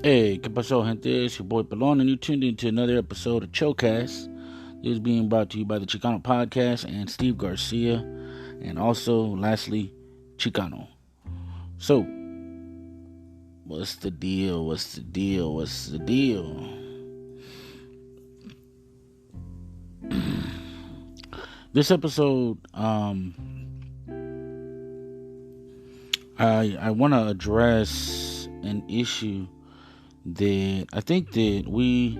Hey, ¿qué pasó, gente? It's your boy Pelon, and you tuned into another episode of Chocast. This is being brought to you by the Chicano podcast and Steve Garcia, and also, lastly, Chicano. So, what's the deal? What's the deal? What's the deal? This episode, I want to address an issue that I think that we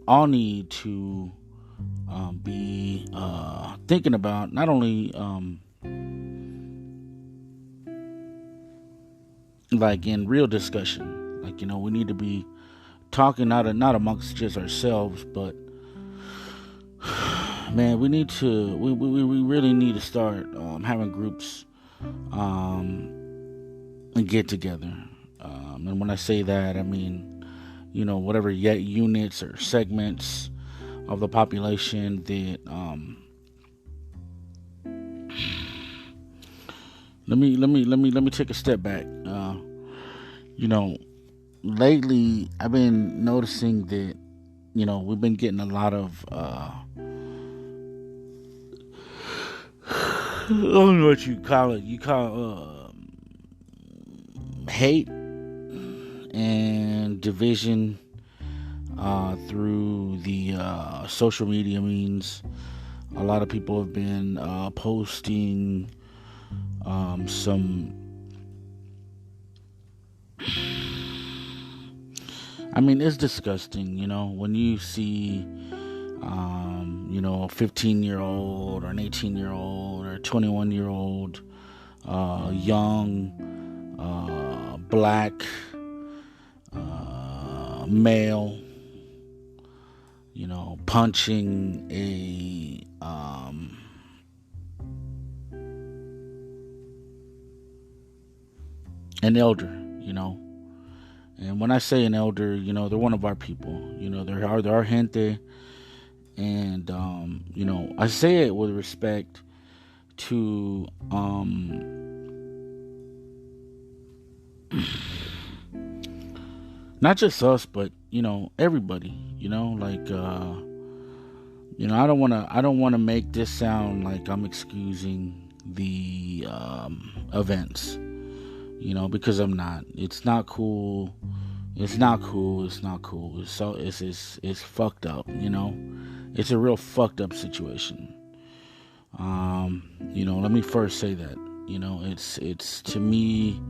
all need to be thinking about, not only like in real discussion. Like, we need to be talking not amongst just ourselves, but man, we really need to start having groups and get together. And when I say that, I mean, whatever yet units or segments of the population that let me take a step back. Lately I've been noticing that we've been getting a lot of I don't know what you call it. You call hate and division through the social media means. A lot of people have been posting some. I mean, it's disgusting, when you see, a 15-year-old or an 18-year-old or a 21-year-old young black male, punching an elder, And when I say an elder, they're one of our people. They're our gente. And, I say it with respect to, not just us, but, everybody, like, I don't want to make this sound like I'm excusing the, events, because I'm not. It's not cool. It's not cool. It's fucked up, It's a real fucked up situation. Let me first say that, it's to me,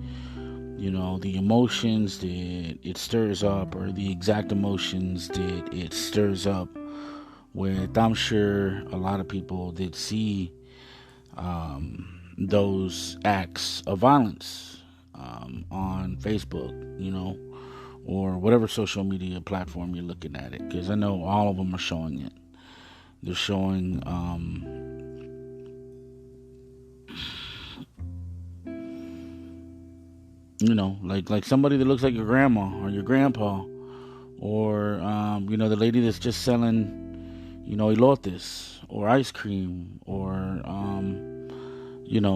the emotions that it stirs up, or the exact emotions that it stirs up with, I'm sure a lot of people that see those acts of violence on Facebook, or whatever social media platform you're looking at it, because I know all of them are showing it. They're showing like somebody that looks like your grandma or your grandpa, or the lady that's just selling elotes or ice cream, or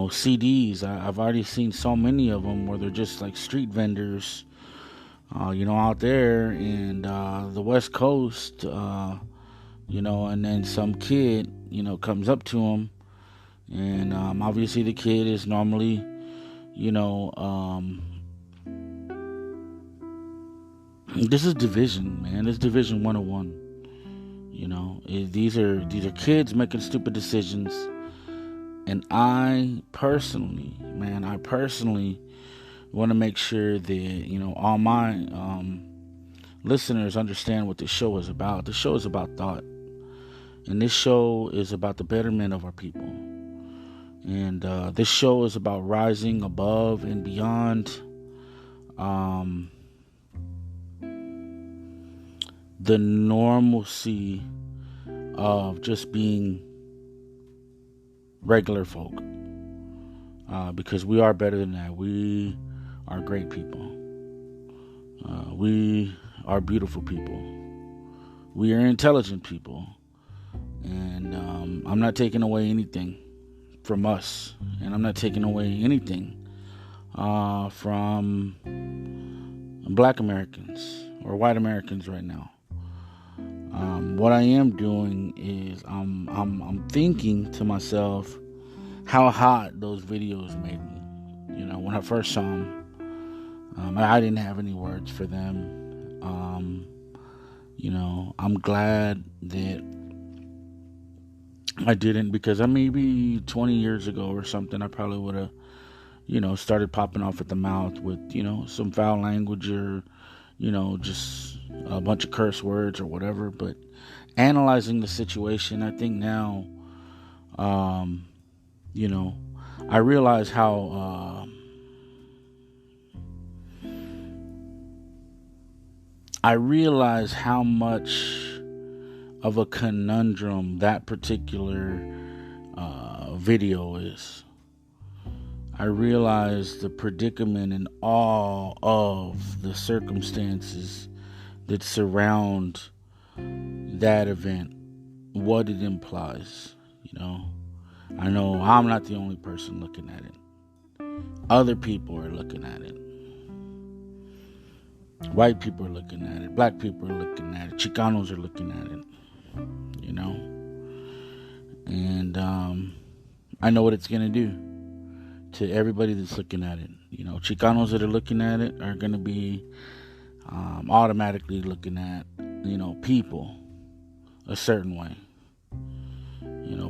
CDs. I've already seen so many of them where they're just like street vendors, out there in the West Coast, and then some kid, comes up to them, and obviously the kid is normally, this is division, man. It's division 101. These are kids making stupid decisions. And I personally want to make sure that, all my listeners understand what this show is about. This show is about thought. And this show is about the betterment of our people. And this show is about rising above and beyond the normalcy of just being regular folk, because we are better than that. We are great people. We are beautiful people. We are intelligent people, and I'm not taking away anything from us, and I'm not taking away anything from Black Americans or white Americans right now. What I am doing is I'm thinking to myself how hot those videos made me. When I first saw them, I didn't have any words for them. I'm glad that I didn't, because maybe 20 years ago or something, I probably would have, started popping off at the mouth with, some foul language or, just a bunch of curse words or whatever. But analyzing the situation, I think now, I realize how, much of a conundrum that particular video is. I realize the predicament and all of the circumstances that surround that event, what it implies. I know I'm not the only person looking at it. Other people are looking at it. White people are looking at it. Black people are looking at it. Chicanos are looking at it. And I know what it's going to do to everybody that's looking at it. Chicanos that are looking at it are going to be automatically looking at, people a certain way.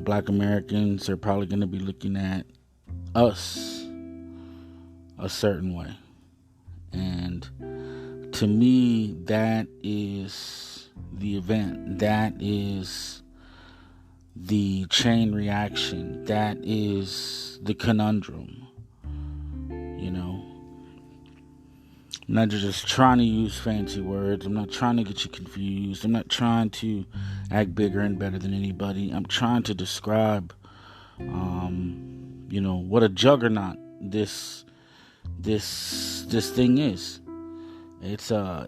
Black Americans are probably going to be looking at us a certain way. And to me, that is the event. That is the chain reaction. That is the conundrum. I'm not just trying to use fancy words. I'm not trying to get you confused. I'm not trying to act bigger and better than anybody. I'm trying to describe, what a juggernaut this thing is. It's a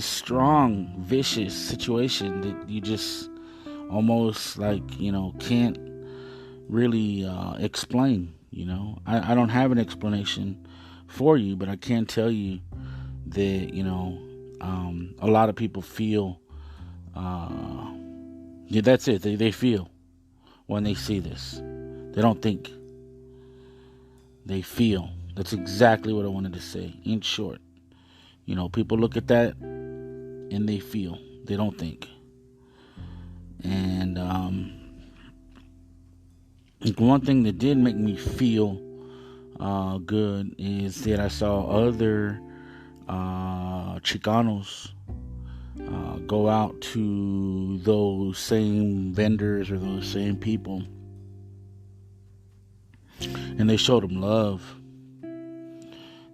strong, vicious situation that you just almost can't really explain. I don't have an explanation for you, but I can tell you that a lot of people feel that's it. They feel when they see this. They don't think. They feel. That's exactly what I wanted to say. In short, people look at that and they feel. They don't think. And one thing that did make me feel good is that I saw other Chicanos go out to those same vendors or those same people, and they showed them love.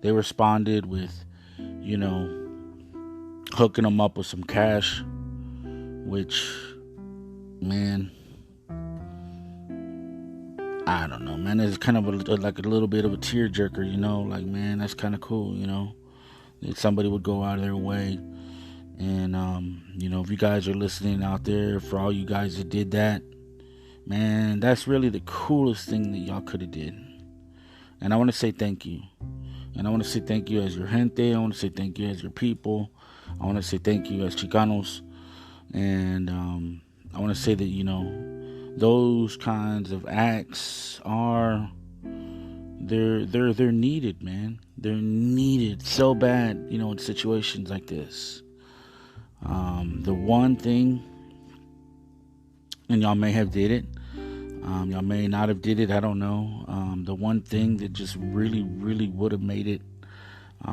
They responded with, hooking them up with some cash, which, man, I don't know, man. It's kind of like a little bit of a tearjerker, like, man, that's kind of cool, that somebody would go out of their way. And, if you guys are listening out there, for all you guys that did that, man, that's really the coolest thing that y'all could have did. And I want to say thank you. And I want to say thank you as your gente. I want to say thank you as your people. I want to say thank you as Chicanos. And I want to say that, those kinds of acts are, they're needed, man. They're needed so bad, in situations like this. The one thing, and y'all may have did it, y'all may not have did it, I don't know. The one thing that just really, really would have made it, I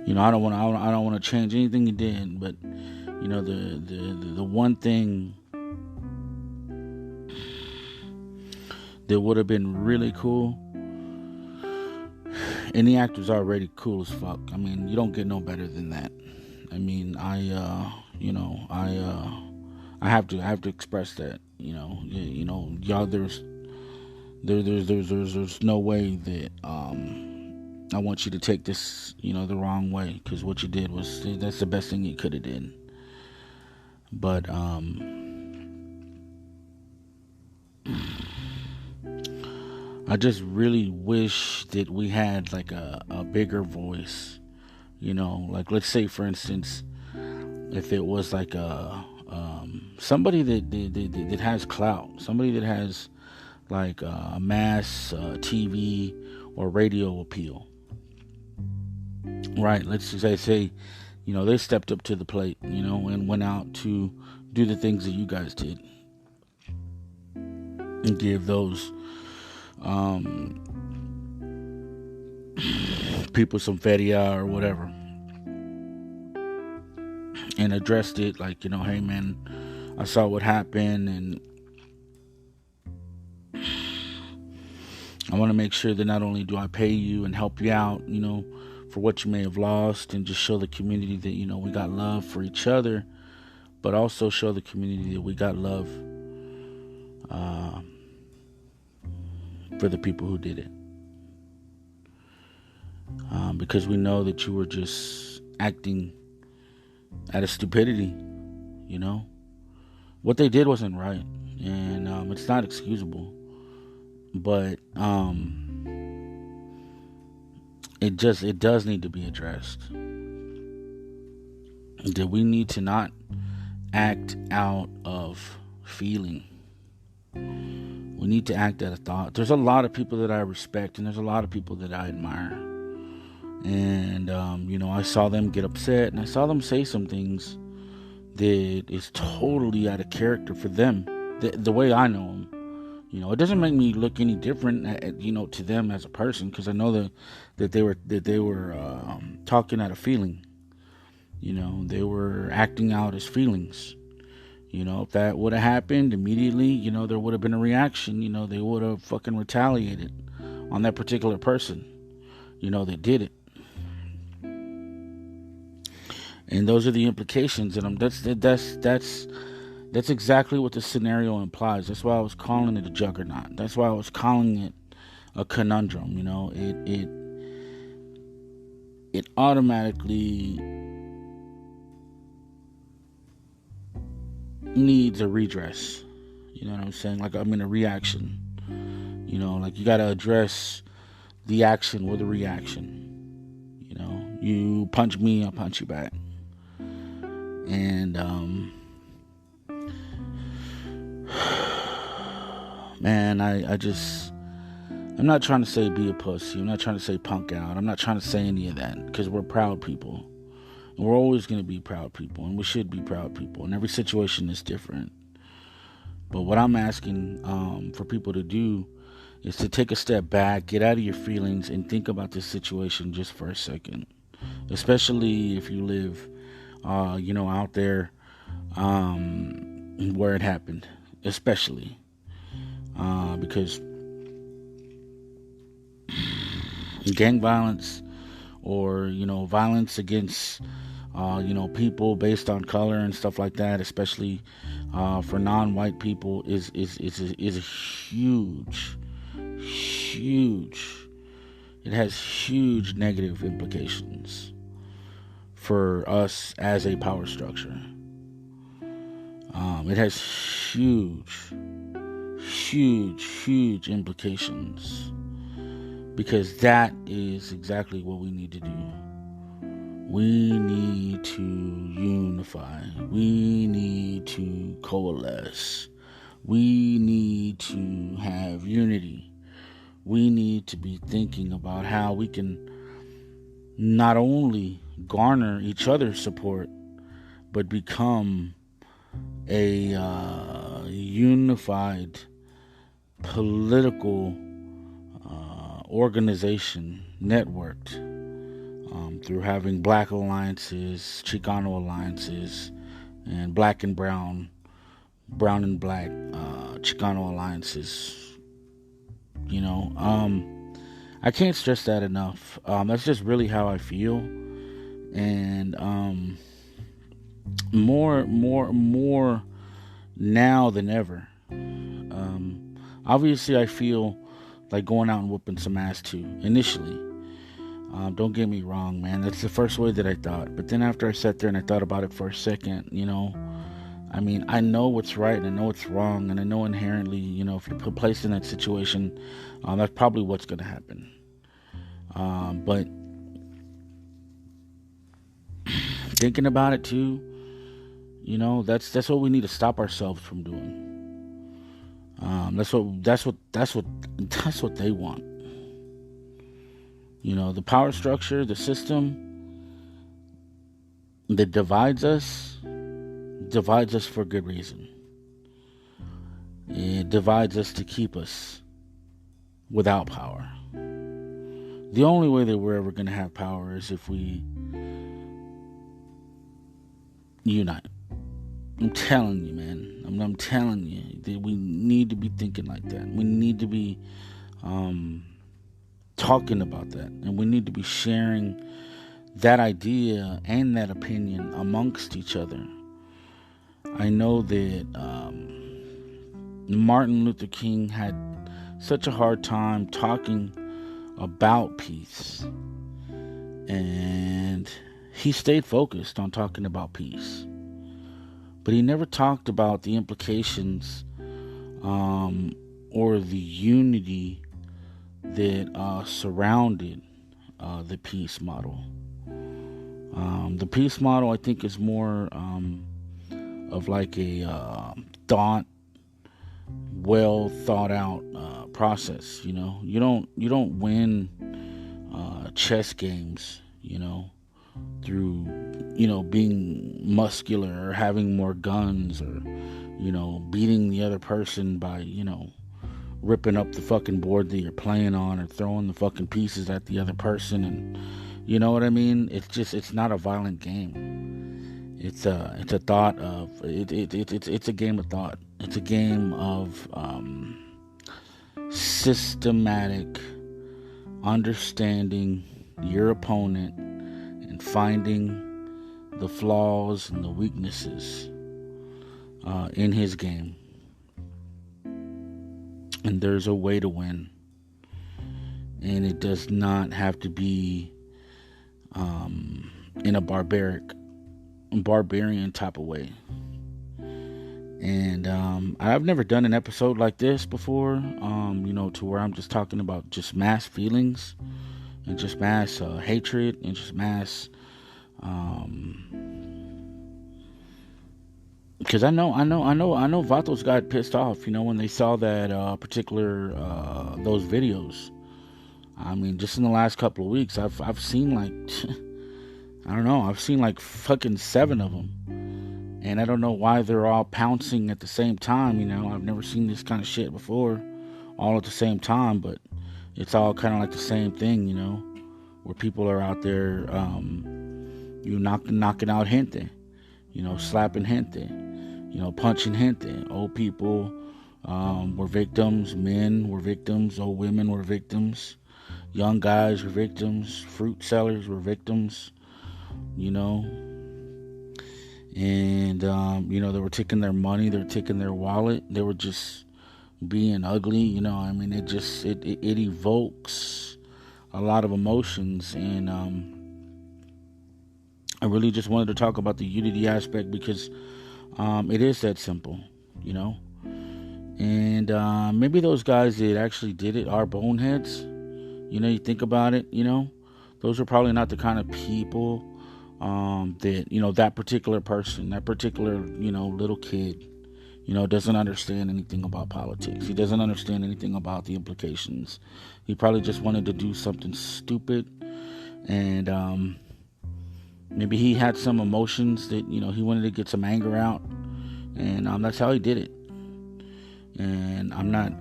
don't want to change anything you did, but the one thing that would have been really cool, and the act was already cool as fuck. I mean, you don't get no better than that. I mean, I have to express that. Y'all, there's no way that I want you to take this, the wrong way, because what you did that's the best thing you could have did. But I just really wish that we had like a bigger voice. Like let's say for instance, if it was like somebody that has clout, somebody that has like a mass TV or radio appeal, right? Let's just say, they stepped up to the plate, and went out to do the things that you guys did, and give those people some feria or whatever, and addressed it like, hey man, I saw what happened, and I want to make sure that not only do I pay you and help you out, for what you may have lost, and just show the community that, we got love for each other, but also show the community that we got love for the people who did it. Because we know that you were just acting out of stupidity, What they did wasn't right, and it's not excusable, but it does need to be addressed. That we need to not act out of feeling. We need to act out of thought. There's a lot of people that I respect, and there's a lot of people that I admire. And, I saw them get upset, and I saw them say some things that is totally out of character for them, the way I know them. It doesn't make me look any different, to them as a person, because I know that they were talking out of feeling. They were acting out as feelings. If that would have happened immediately, there would have been a reaction. They would have fucking retaliated on that particular person, that did it. And those are the implications, and that's exactly what the scenario implies. That's why I was calling it a juggernaut. That's why I was calling it a conundrum. It automatically needs a redress. You know what I'm saying? Like, I'm in a reaction. Like, you got to address the action with a reaction. You punch me, I'll punch you back. And man, I'm not trying to say be a pussy. I'm not trying to say punk out. I'm not trying to say any of that, because we're proud people. And we're always going to be proud people, and we should be proud people. And every situation is different. But what I'm asking for people to do is to take a step back, get out of your feelings, and think about this situation just for a second. Especially if you live, out there where it happened. Especially. Because gang violence or, violence against, people based on color and stuff like that, especially for non-white people, is a huge. It has huge negative implications for us as a power structure. It has huge implications, because that is exactly what we need to do. We need to unify. We need to coalesce. We need to have unity. We need to be thinking about how we can not only garner each other's support, but become a unified political organization, networked through having black alliances, Chicano alliances, and black and brown and black Chicano alliances. I can't stress that enough. That's just really how I feel. And more now than ever. Obviously, I feel like going out and whooping some ass too, initially. Don't get me wrong, man. That's the first way that I thought. But then after I sat there and I thought about it for a second, I mean, I know what's right and I know what's wrong, and I know inherently, if you're placed in that situation, that's probably what's going to happen. But thinking about it too, that's what we need to stop ourselves from doing. That's what they want. The power structure, the system that divides us for good reason. It divides us to keep us without power. The only way that we're ever going to have power is if we unite. I'm telling you, man. I'm telling you that we need to be thinking like that. We need to be talking about that, and we need to be sharing that idea and that opinion amongst each other. I know that Martin Luther King had such a hard time talking about peace, and he stayed focused on talking about peace, but he never talked about the implications or the unity that surrounded the peace model. The peace model, I think, is more of like a well thought out process. You don't win chess games, through being muscular or having more guns or beating the other person by ripping up the fucking board that you're playing on or throwing the fucking pieces at the other person. And you know what I mean? It's not a violent game. It's a thought of it's a game of thought. It's a game of systematic understanding your opponent and finding the flaws and the weaknesses in his game. And there's a way to win, and it does not have to be in a barbarian type of way. And I've never done an episode like this before, to where I'm just talking about just mass feelings and just mass hatred and just mass because I know Vatos got pissed off, when they saw that particular those videos. I mean, just in the last couple of weeks, I've seen like I've seen like fucking 7 of them, and I don't know why they're all pouncing at the same time. I've never seen this kind of shit before, all at the same time, but it's all kind of like the same thing, where people are out there, knocking out gente, slapping gente. Punching gente. Old people were victims. Men were victims. Old women were victims. Young guys were victims. Fruit sellers were victims. And they were taking their money. They were taking their wallet. They were just being ugly. It evokes a lot of emotions. And I really just wanted to talk about the unity aspect because it is that simple, and maybe those guys that actually did it are boneheads. You think about it, those are probably not the kind of people that that particular person, that particular little kid, doesn't understand anything about politics. He doesn't understand anything about the implications. He probably just wanted to do something stupid, and maybe he had some emotions that, he wanted to get some anger out, and that's how he did it. And I'm not,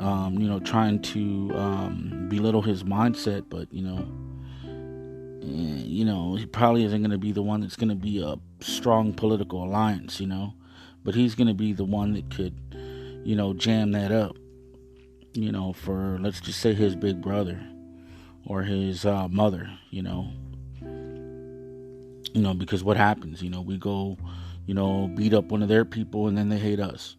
trying to belittle his mindset, but, he probably isn't going to be the one that's going to be a strong political alliance, but he's going to be the one that could, jam that up, for, let's just say, his big brother or his mother, because what happens, we go, beat up one of their people and then they hate us,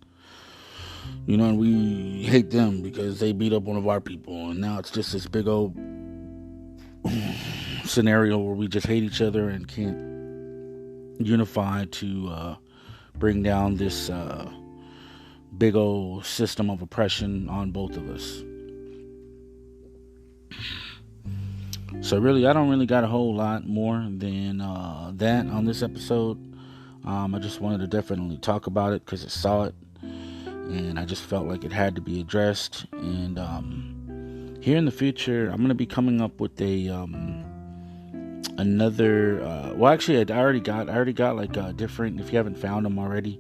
and we hate them because they beat up one of our people, and now it's just this big old scenario where we just hate each other and can't unify to bring down this big old system of oppression on both of us. So really, I don't really got a whole lot more than that on this episode. I just wanted to definitely talk about it because I saw it, and I just felt like it had to be addressed. And here in the future, I'm going to be coming up with another. Well, actually, I already got like different. If you haven't found them already,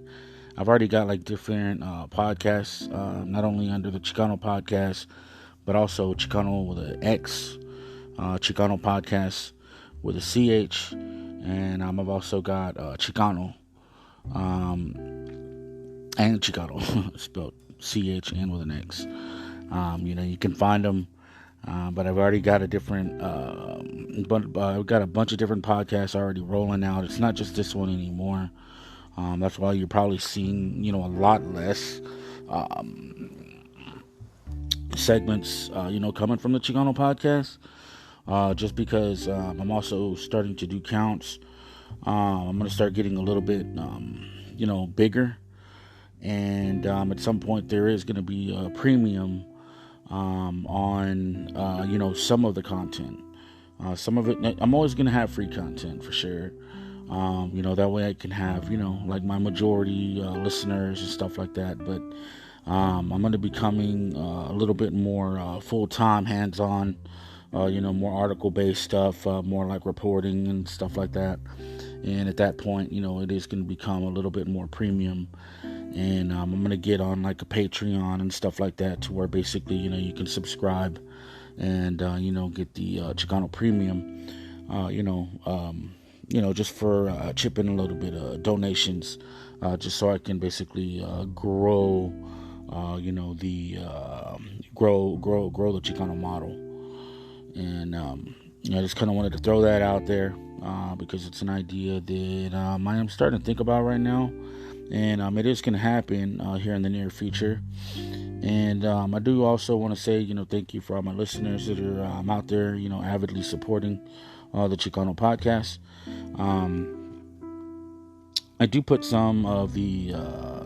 I've already got like different podcasts, not only under the Chicano podcast, but also Chicano with an X, Chicano podcast with a CH, and I've also got Chicano, and Chicano, spelled CH and with an X. You can find them, but I've already got a different, I've got a bunch of different podcasts already rolling out. It's not just this one anymore. That's why you're probably seeing, a lot less segments, coming from the Chicano podcast. Just because I'm also starting to do counts. I'm going to start getting a little bit, bigger. And at some point there is going to be a premium on, some of the content. Some of it, I'm always going to have free content for sure. That way I can have, like my majority listeners and stuff like that. But I'm going to be becoming a little bit more full-time, hands-on, more article-based stuff, more like reporting and stuff like that. And at that point, it is going to become a little bit more premium. And I'm going to get on like a Patreon and stuff like that to where basically, you can subscribe and, get the Chicano premium, just for chipping a little bit of donations, just so I can basically grow, grow the Chicano model. And I just kind of wanted to throw that out there because it's an idea that I am starting to think about right now, and it is going to happen here in the near future. And I do also want to say, thank you for all my listeners that are out there, avidly supporting the Chicano podcast. I do put some of the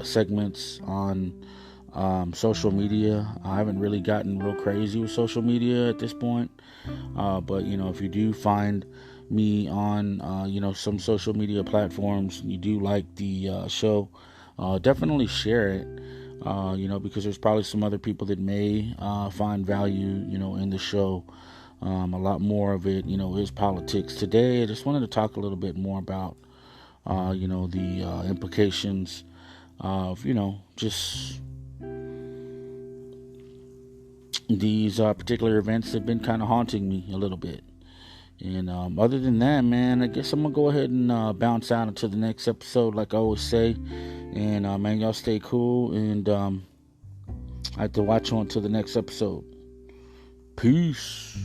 segments on social media. I haven't really gotten real crazy with social media at this point. But, if you do find me on, some social media platforms, and you do like the show, definitely share it, because there's probably some other people that may find value, in the show. A lot more of it, is politics. Today, I just wanted to talk a little bit more about, the implications of, just these particular events have been kind of haunting me a little bit. And other than that, man, I guess I'm going to go ahead and bounce out into the next episode like I always say. And, man, y'all stay cool. And I have to watch on to the next episode. Peace.